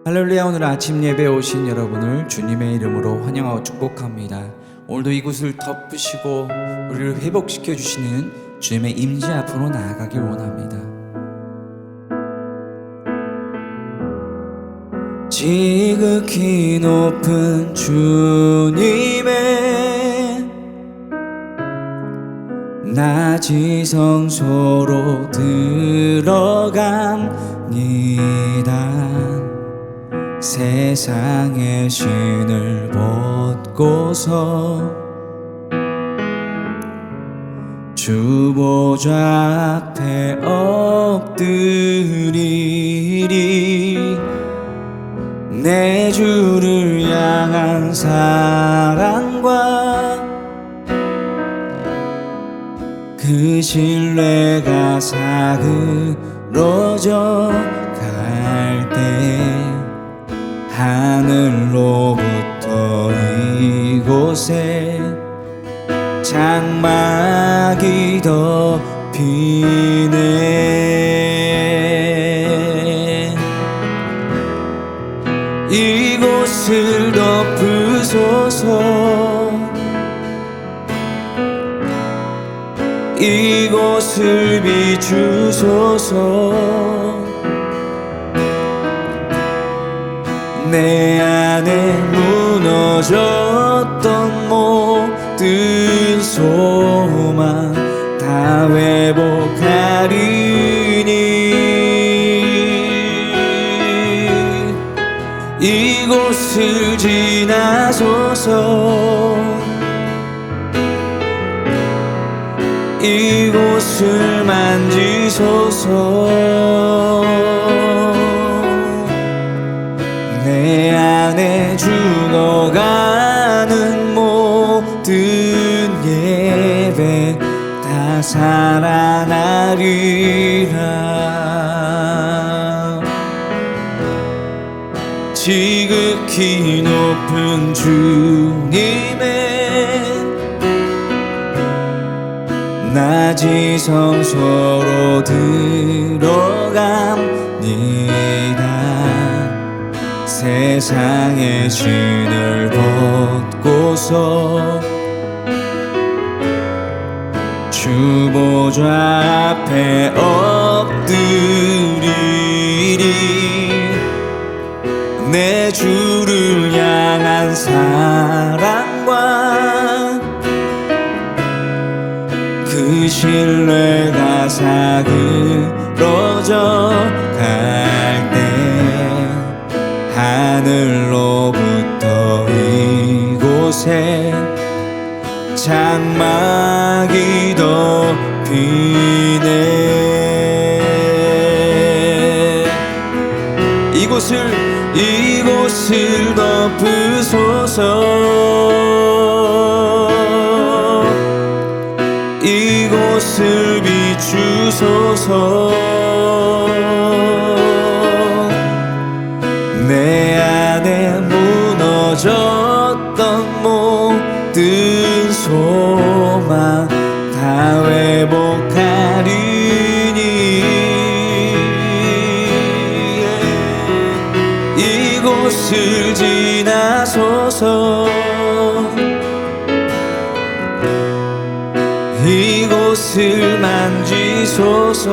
할렐루야. 오늘 아침 예배에 오신 여러분을 주님의 이름으로 환영하고 축복합니다. 오늘도 이곳을 덮으시고 우리를 회복시켜 주시는 주님의 임재 앞으로 나아가길 원합니다. 지극히 높은 주님의 낮이 성소로 들어갑니다. 세상의 신을 벗고서 주 보좌 앞에 엎드리리. 내 주를 향한 사랑과 그 신뢰가 사그러져 갈 때 하늘로부터 이곳에 장막이 덮이네. 이곳을 덮으소서. 이곳을 비추소서. 내 안에 무너졌던 모든 소망 다 회복하리니. 이곳을 지나소서. 이곳을 만지소서. 내 안에 죽어가는 모든 예배 다 살아나리라. 지극히 높은 주님의 낮이 성소로 들어갑니다. 세상의 신을 벗고서 주 보좌 앞에 엎드리리. 내 주를 향한 사랑과 그 신뢰가 사그러져 갈 때 하늘로부터 이곳에 장막이 덮이네. 이곳을 덮으소서. 이곳을 비추소서. 내 안에 무너졌던 모든 소망 다 회복하리니. 이곳을 지나소서. 이곳을 만지소서.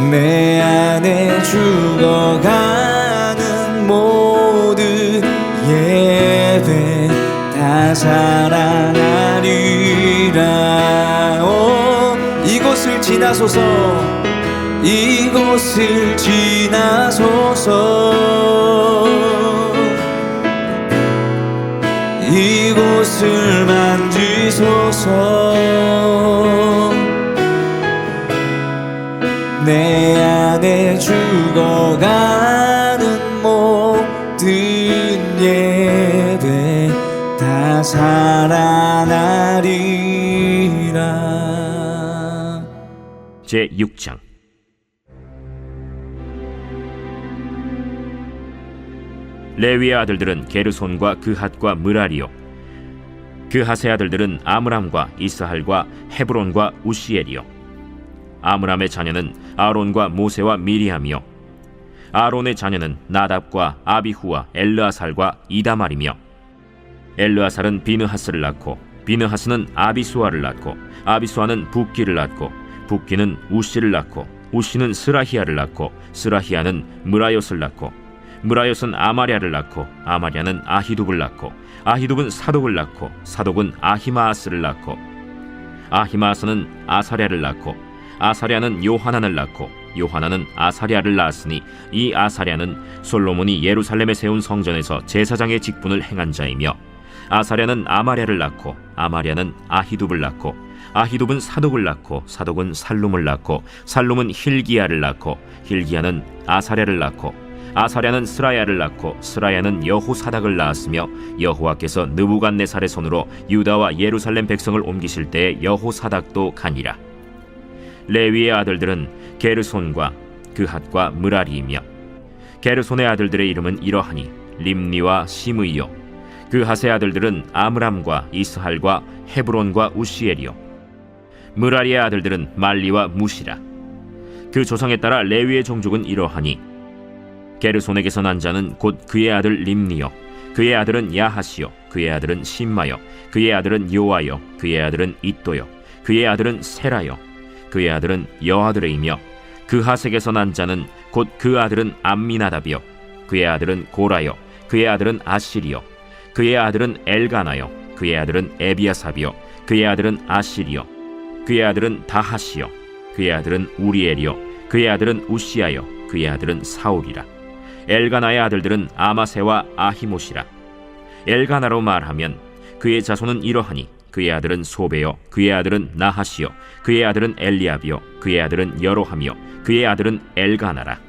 내 안에 죽어가는 모든 예배 다 살아나리라. 이곳을 지나소서. 이곳을 지나소서. 이곳을 만지소서. 내 안에 죽어가는 모든 예배 다 살아나리라. 제6장 레위의 아들들은 게르손과 그핫과 므라리요. 그핫의 아들들은 아므람과 이스할과 헤브론과 우시엘이요. 그 세 아들은 르우벤의 아들들이요. 르우벤의 아들들은 가드과 르므엘이요. 르우벤의 아들들은 가드와 르므엘이요. 르우벤의 아들들은 가드와 르므엘이요. 르우벤의 아들들은 가드와 르므엘이요. 아므람의 자녀는 아론과 모세와 미리암이요 아론의 자녀는 나답과 아비후와 엘르아살과 이다말이며 엘르아살은 비느하스를 낳고 비느하스는 아비수아를 낳고 아비수아는 붓기를 낳고 붓기는 우시를 낳고 우시는 스라히야를 낳고 스라히야는 무라요스를 낳고 무라요스는 아마랴를 낳고 아마랴는 아히둡을 낳고 아히둡은 사독을 낳고 사독은 아히마아스를 낳고 아히마아스는 아사랴를 낳고 아사랴는 요하난을 낳고 요하난은 아사랴를 낳았으니 이 아사랴는 솔로몬이 예루살렘에 세운 성전에서 제사장의 직분을 행한 자이며 아사랴는 아마랴를 낳고 아마랴는 아히둡을 낳고 아히둡은 사독을 낳고 사독은 살룸을 낳고 살룸은 힐기야를 낳고 힐기야는 아사랴를 낳고 아사랴는 스라야를 낳고 스라야는 여호사닥을 낳았으며 여호와께서 느부갓네살의 손으로 유다와 예루살렘 백성을 옮기실 때에 여호사닥도 가니라. 레위의 아들들은 게르손과 그핫과 므라리이며 게르손의 아들들의 이름은 이러하니 림니와 시므이요 그핫의 아들들은 아므람과 이스할과 헤브론과 우시엘이요 므라리의 아들들은 말리와 무시라. 그 조상에 따라 레위의 종족은 이러하니 게르손에게서 난 자는 곧 그의 아들 림니요 그의 아들은 야하시요 그의 아들은 심마요 그의 아들은 요아요 그의 아들은 이또요 그의 아들은 세라요 그의 아들은 여아드레이며 그핫에게서 난 자는 곧 그 아들은 암미나답이요 그의 아들은 고라요 그의 아들은 아실이요 그의 아들은 엘가나요 그의 아들은 에비아삽이요 그의 아들은 아실이요 그의 아들은 다하시요 그의 아들은 우리엘이요 그의 아들은 우시아요 그의 아들은 사울이라. 엘가나의 아들들은 아마세와 아히못이라. 엘가나로 말하면 그의 자손은 이러하니 그의 아들은 소베요 그의 아들은 나하시요 그의 아들은 엘리압이요 그의 아들은 여로함이요 그의 아들은 엘가나라.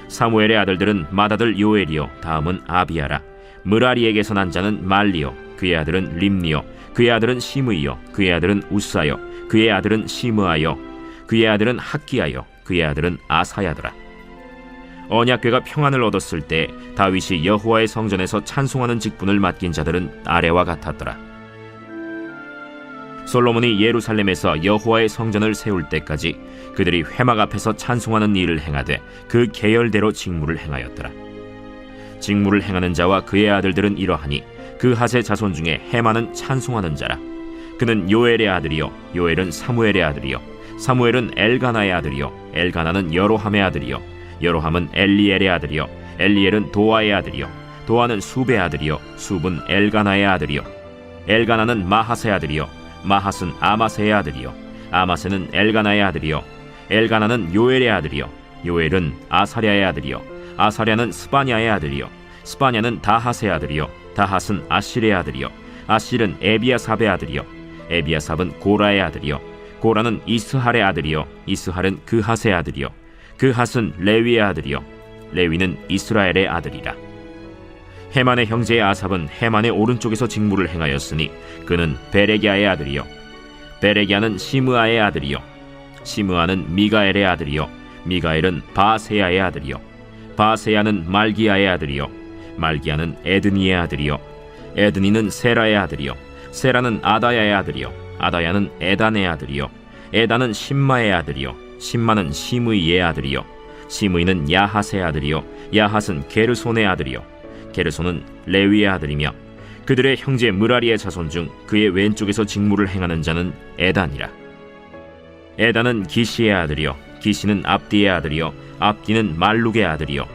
사무엘의 아들들은 맏아들 요엘이요 다음은 아비야라. 므라리에게서 난 자는 말리요 그의 아들은 림니요 그의 아들은 시므이요 그의 아들은 우사요 그의 아들은 시므아요 그의 아들은 학기야요 그의 아들은 아사야더라. 언약궤가 평안을 얻었을 때 다윗이 여호와의 성전에서 찬송하는 직분을 맡긴 자들은 아래와 같았더라. 솔로몬이 예루살렘에서 여호와의 성전을 세울 때까지 그들이 회막 앞에서 찬송하는 일을 행하되 그 계열대로 직무를 행하였더라. 직무를 행하는 자와 그의 아들들은 이러하니 그핫의 자손 중에 헤만은 찬송하는 자라. 그는 요엘의 아들이요 요엘은 사무엘의 아들이요 사무엘은 엘가나의 아들이요 엘가나는 여로함의 아들이요 여로함은 엘리엘의 아들이요 엘리엘은 도아의 아들이요 도아는 숲의 아들이요 숲은 엘가나의 아들이요 엘가나는 마핫의 아들이요 마핫은 아마세의 아들이요 아마세는 엘가나의 아들이요 엘가나는 요엘의 아들이요 요엘은 아사랴의 아들이요 아사랴는 스바냐의 아들이요 스바냐는 다핫의 아들이요 다핫은 아실의 아들이요 아실은 에비아삽의 아들이요 에비아삽은 고라의 아들이요 고라는 이스할의 아들이요 이스할은 그핫의 아들이요 그핫은 레위의 아들이요 레위는 이스라엘의 아들이라. 헤만의 형제의 아삽은 헤만의 오른쪽에서 직무를 행하였으니 그는 베레기야의 아들이요 베레기야는 시므아의 아들이요 시므아는 미가엘의 아들이요 미가엘은 바세야의 아들이요 바세야는 말기야의 아들이요 말기야는 에드니의 아들이요 에드니는 세라의 아들이요 세라는 아다야의 아들이요 아다야는 에단의 아들이요 에단은 심마의 아들이요 심마는 시므이의 아들이요 시므이는 야핫의 아들이요 야핫은 게르손의 아들이요 게르손은 레위의 아들이며 그들의 형제 므라리의 자손 중 그의 왼쪽에서 직무를 행하는 자는 에단이라. 에단은 기시의 아들이요 기시는 압디의 아들이요 압디는 말룩의 아들이요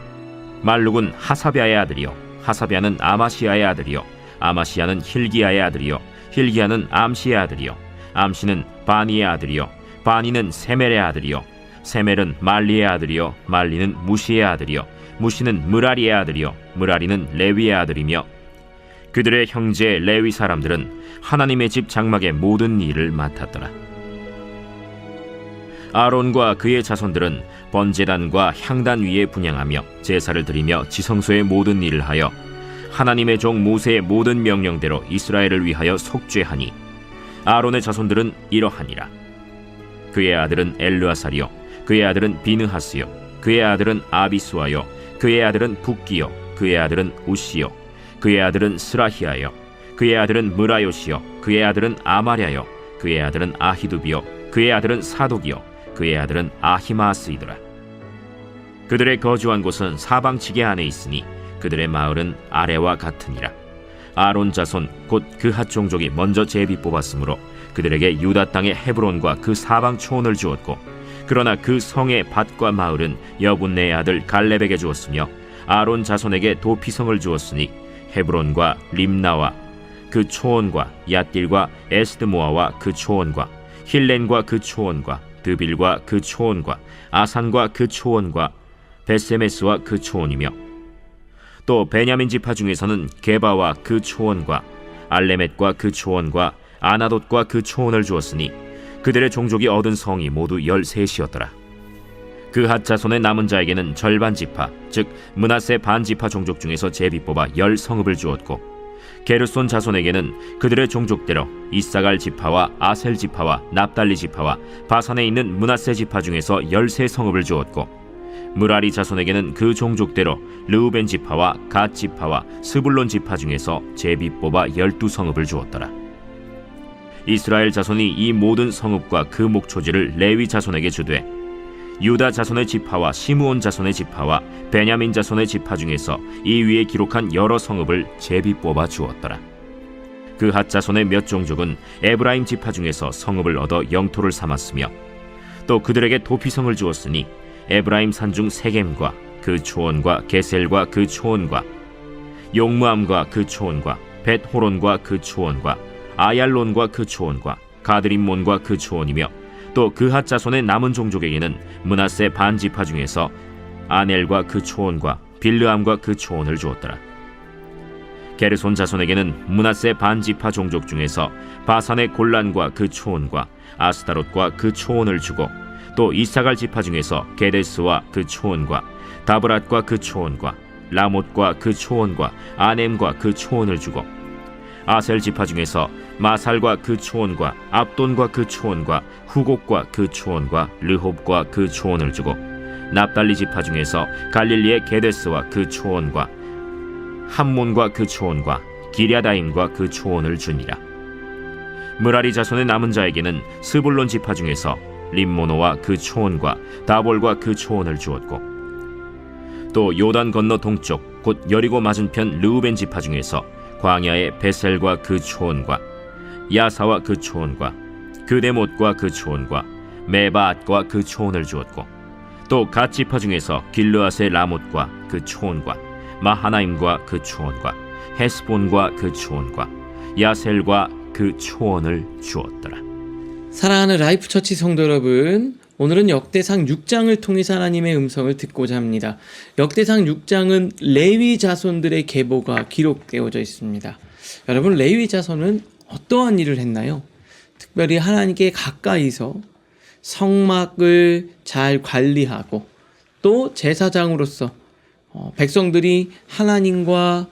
말룩은 하사비아의 아들이요 하사비아는 아마시아의 아들이요 아마시아는 힐기야의 아들이요 힐기야는 암시의 아들이요 암시는 바니의 아들이요 바니는 세멜의 아들이요 세멜은 말리의 아들이요 말리는 무시의 아들이요 무시는 므라리의 아들이요 므라리는 레위의 아들이며 그들의 형제 레위 사람들은 하나님의 집 장막의 모든 일을 맡았더라. 아론과 그의 자손들은 번제단과 향단 위에 분향하며 제사를 드리며 지성소의 모든 일을 하여 하나님의 종 모세의 모든 명령대로 이스라엘을 위하여 속죄하니 아론의 자손들은 이러하니라. 그의 아들은 엘르아살이요 그의 아들은 비느하스요 그의 아들은 아비수아요 그의 아들은 붓기요 그의 아들은 우시요 그의 아들은 스라히야요 그의 아들은 므라요시요 그의 아들은 아마랴요 그의 아들은 아히두비요 그의 아들은 사독이요 그의 아들은 아히마아스이더라. 그들의 거주한 곳은 사방지게 안에 있으니 그들의 마을은 아래와 같으니라. 아론 자손 곧 그핫 종족이 먼저 제비 뽑았으므로 그들에게 유다 땅의 헤브론과 그 사방 초원을 주었고, 그러나 그 성의 밭과 마을은 여분네의 아들 갈렙에게 주었으며 아론 자손에게 도피성을 주었으니 헤브론과 림나와 그 초원과 얏딜과 에스드모아와 그 초원과 힐렌과 그 초원과 드빌과 그 초원과 아산과 그 초원과 베세메스와 그 초원이며, 또 베냐민 지파 중에서는 게바와 그 초원과 알레멧과 그 초원과 아나돗과 그 초원을 주었으니 그들의 종족이 얻은 성이 모두 13이었더라. 그핫 자손의 남은 자에게는 절반 지파, 즉 므낫세 반 지파 종족 중에서 제비 뽑아 10성읍을 주었고, 게르손 자손에게는 그들의 종족대로 이사갈 지파와 아셀 지파와 납달리 지파와 바산에 있는 므낫세 지파 중에서 13성읍을 주었고, 무라리 자손에게는 그 종족대로 르우벤 지파와 갓 지파와 스불론 지파 중에서 제비 뽑아 12성읍을 주었더라. 이스라엘 자손이 이 모든 성읍과 그 목초지를 레위 자손에게 주되, 유다 자손의 지파와 시므온 자손의 지파와 베냐민 자손의 지파 중에서 이 위에 기록한 여러 성읍을 제비 뽑아 주었더라. 그핫 자손의 몇 종족은 에브라임 지파 중에서 성읍을 얻어 영토를 삼았으며, 또 그들에게 도피성을 주었으니 에브라임 산중 세겜과 그 초원과 게셀과 그 초원과 용무암과 그 초원과 벳호론과 그 초원과 아얄론과 그 초원과 가드림몬과 그 초원이며, 또 그핫 자손의 남은 종족에게는 므낫세 반 지파 중에서 아넬과 그 초원과 빌르암과 그 초원을 주었더라. 게르손 자손에게는 므낫세 반 지파 종족 중에서 바산의 골란과 그 초원과 아스타롯과 그 초원을 주고, 또 이사갈 지파 중에서 게데스와 그 초원과 다브랏과 그 초원과 라못과 그 초원과 아넴과 그 초원을 주고, 아셀 지파 중에서 마살과 그 초원과 압돈과 그 초원과 후곡과 그 초원과 르홉과 그 초원을 주고, 납달리 지파 중에서 갈릴리의 게데스와 그 초원과 함몬과 그 초원과 기랴다임과 그 초원을 주니라. 무라리 자손의 남은 자에게는 스불론 지파 중에서 림모노와 그 초원과 다볼과 그 초원을 주었고, 또 요단 건너 동쪽 곧 여리고 맞은편 르우벤 지파 중에서 광야의 베셀과 그 초원과 야사와 그 초원과 그데못과 그 초원과 메바앗과 그 초원을 주었고, 또 갓 지파 중에서 길르앗의 라못과 그 초원과 마하나임과 그 초원과 헤스본과 그 초원과 야셀과 그 초원을 주었더라. 사랑하는 라이프처치 성도 여러분, 오늘은 역대상 6장을 통해서 하나님의 음성을 듣고자 합니다. 역대상 6장은 레위 자손들의 계보가 기록되어져 있습니다. 여러분, 레위 자손은 어떠한 일을 했나요? 특별히 하나님께 가까이서 성막을 잘 관리하고, 또 제사장으로서 백성들이 하나님과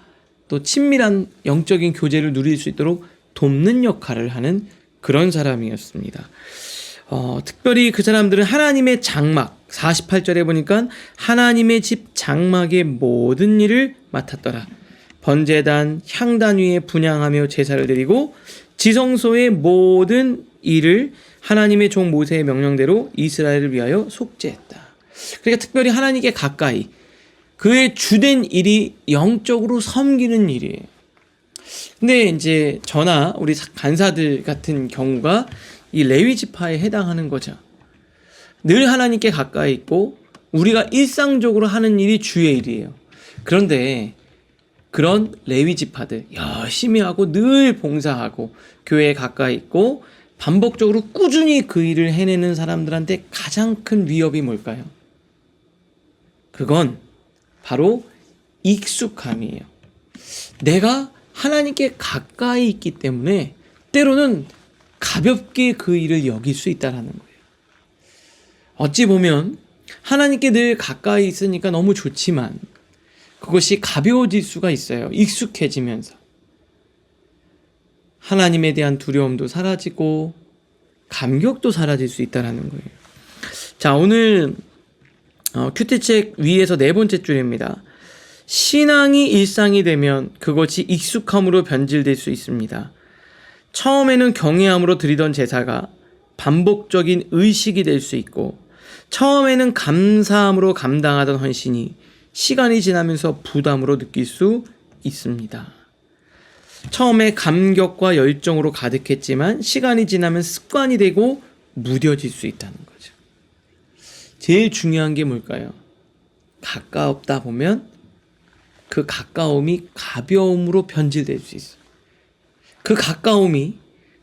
또 친밀한 영적인 교제를 누릴 수 있도록 돕는 역할을 하는 그런 사람이었습니다. 특별히 그 사람들은 하나님의 장막, 48절에 보니까 하나님의 집 장막의 모든 일을 맡았더라. 번제단, 향단 위에 분향하며 제사를 드리고 지성소의 모든 일을 하나님의 종 모세의 명령대로 이스라엘을 위하여 속죄했다. 그러니까 특별히 하나님께 가까이, 그의 주된 일이 영적으로 섬기는 일이에요. 근데 이제 저나 우리 간사들 같은 경우가 이 레위 지파에 해당하는 거죠. 늘 하나님께 가까이 있고 우리가 일상적으로 하는 일이 주의 일이에요. 그런데 그런 레위 지파들 열심히 하고 늘 봉사하고 교회에 가까이 있고 반복적으로 꾸준히 그 일을 해내는 사람들한테 가장 큰 위협이 뭘까요? 그건 바로 익숙함이에요. 내가 하나님께 가까이 있기 때문에 때로는 가볍게 그 일을 여길 수 있다는 거예요. 어찌 보면 하나님께 늘 가까이 있으니까 너무 좋지만 그것이 가벼워질 수가 있어요. 익숙해지면서. 하나님에 대한 두려움도 사라지고 감격도 사라질 수 있다는 거예요. 자, 오늘 큐티책 위에서 4번째 줄입니다. 신앙이 일상이 되면 그것이 익숙함으로 변질될 수 있습니다. 처음에는 경외함으로 드리던 제사가 반복적인 의식이 될 수 있고, 처음에는 감사함으로 감당하던 헌신이 시간이 지나면서 부담으로 느낄 수 있습니다. 처음에 감격과 열정으로 가득했지만 시간이 지나면 습관이 되고 무뎌질 수 있다는 거죠. 제일 중요한 게 뭘까요? 가까웠다 보면 그 가까움이 가벼움으로 변질될 수 있어요. 그 가까움이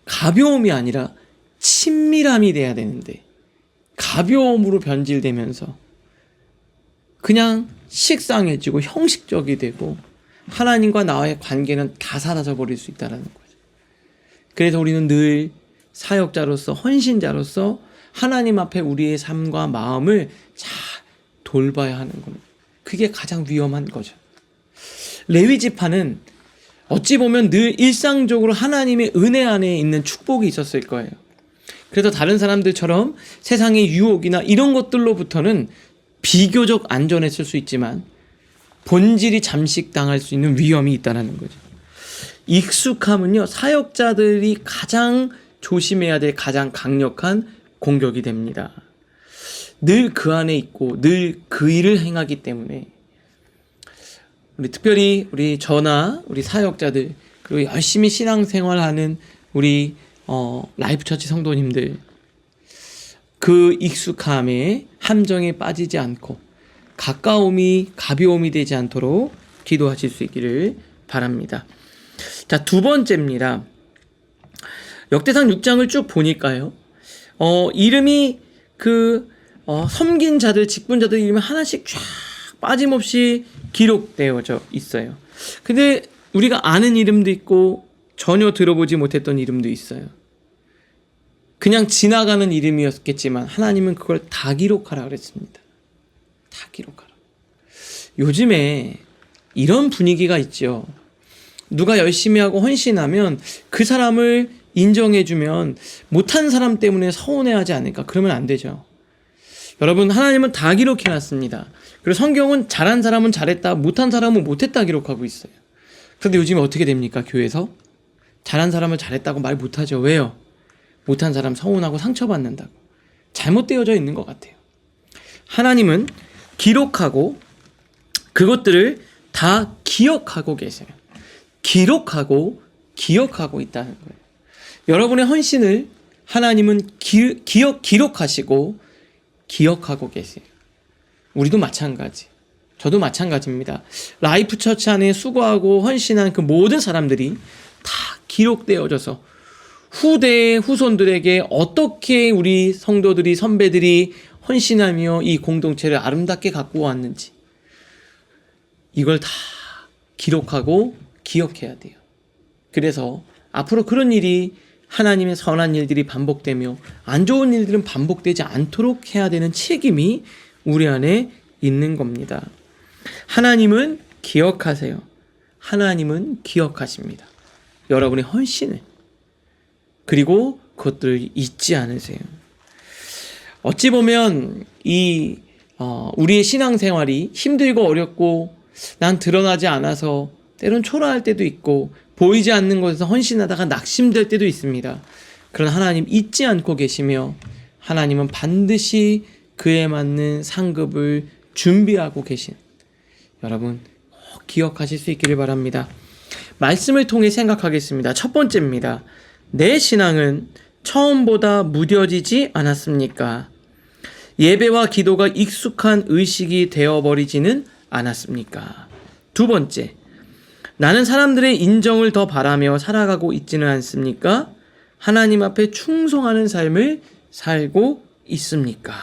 가벼움이 아니라 친밀함이 돼야 되는데 가벼움으로 변질되면서 그냥 식상해지고 형식적이 되고 하나님과 나와의 관계는 다 사라져 버릴 수 있다는 거죠. 그래서 우리는 늘 사역자로서, 헌신자로서 하나님 앞에 우리의 삶과 마음을 잘 돌봐야 하는 겁니다. 그게 가장 위험한 거죠. 레위 지파는 어찌 보면 늘 일상적으로 하나님의 은혜 안에 있는 축복이 있었을 거예요. 그래서 다른 사람들처럼 세상의 유혹이나 이런 것들로부터는 비교적 안전했을 수 있지만 본질이 잠식당할 수 있는 위험이 있다는 거죠. 익숙함은요, 사역자들이 가장 조심해야 될 가장 강력한 공격이 됩니다. 늘 그 안에 있고 늘 그 일을 행하기 때문에 특별히 우리 저나 우리 사역자들, 그리고 열심히 신앙생활하는 우리 라이프처치 성도님들, 그 익숙함에 함정에 빠지지 않고 가까움이 가벼움이 되지 않도록 기도하실 수 있기를 바랍니다. 자, 두 번째입니다. 역대상 6장을 쭉 보니까요, 이름이 섬긴 자들, 직분자들 이름이 하나씩 쫙 빠짐없이 기록되어져 있어요. 근데 우리가 아는 이름도 있고 전혀 들어보지 못했던 이름도 있어요. 그냥 지나가는 이름이었겠지만 하나님은 그걸 다 기록하라 그랬습니다. 다 기록하라. 요즘에 이런 분위기가 있죠. 누가 열심히 하고 헌신하면 그 사람을 인정해주면 못한 사람 때문에 서운해하지 않을까? 그러면 안 되죠. 여러분, 하나님은 다 기록해놨습니다. 그리고 성경은 잘한 사람은 잘했다, 못한 사람은 못했다 기록하고 있어요. 그런데 요즘에 어떻게 됩니까? 교회에서 잘한 사람은 잘했다고 말 못하죠. 왜요? 못한 사람 서운하고 상처받는다고. 잘못되어져 있는 것 같아요. 하나님은 기록하고 그것들을 다 기억하고 계세요. 기록하고 있다는 거예요. 여러분의 헌신을 하나님은 기록하시고 기억하고 계세요. 우리도 마찬가지. 저도 마찬가지입니다. 라이프 처치 안에 수고하고 헌신한 그 모든 사람들이 다 기록되어져서 후대의 후손들에게 어떻게 우리 성도들이, 선배들이 헌신하며 이 공동체를 아름답게 갖고 왔는지 이걸 다 기록하고 기억해야 돼요. 그래서 앞으로 그런 일이, 하나님의 선한 일들이 반복되며 안 좋은 일들은 반복되지 않도록 해야 되는 책임이 우리 안에 있는 겁니다. 하나님은 기억하세요. 하나님은 기억하십니다. 여러분의 헌신을. 그리고 그것들을 잊지 않으세요. 어찌 보면 우리의 신앙생활이 힘들고 어렵고 난 드러나지 않아서 때론 초라할 때도 있고 보이지 않는 곳에서 헌신하다가 낙심될 때도 있습니다. 그러나 하나님 잊지 않고 계시며 하나님은 반드시 그에 맞는 상급을 준비하고 계신, 여러분 꼭 기억하실 수 있기를 바랍니다. 말씀을 통해 생각하겠습니다. 첫 번째입니다. 내 신앙은 처음보다 무뎌지지 않았습니까? 예배와 기도가 익숙한 의식이 되어버리지는 않았습니까? 두 번째, 나는 사람들의 인정을 더 바라며 살아가고 있지는 않습니까? 하나님 앞에 충성하는 삶을 살고 있습니까?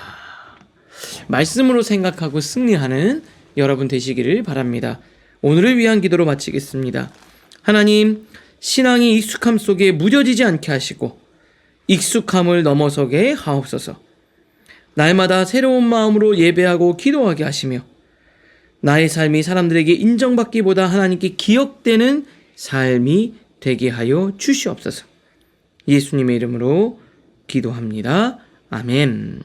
말씀으로 생각하고 승리하는 여러분 되시기를 바랍니다. 오늘을 위한 기도로 마치겠습니다. 하나님, 신앙이 익숙함 속에 무뎌지지 않게 하시고 익숙함을 넘어서게 하옵소서. 날마다 새로운 마음으로 예배하고 기도하게 하시며 나의 삶이 사람들에게 인정받기보다 하나님께 기억되는 삶이 되게 하여 주시옵소서. 예수님의 이름으로 기도합니다. 아멘.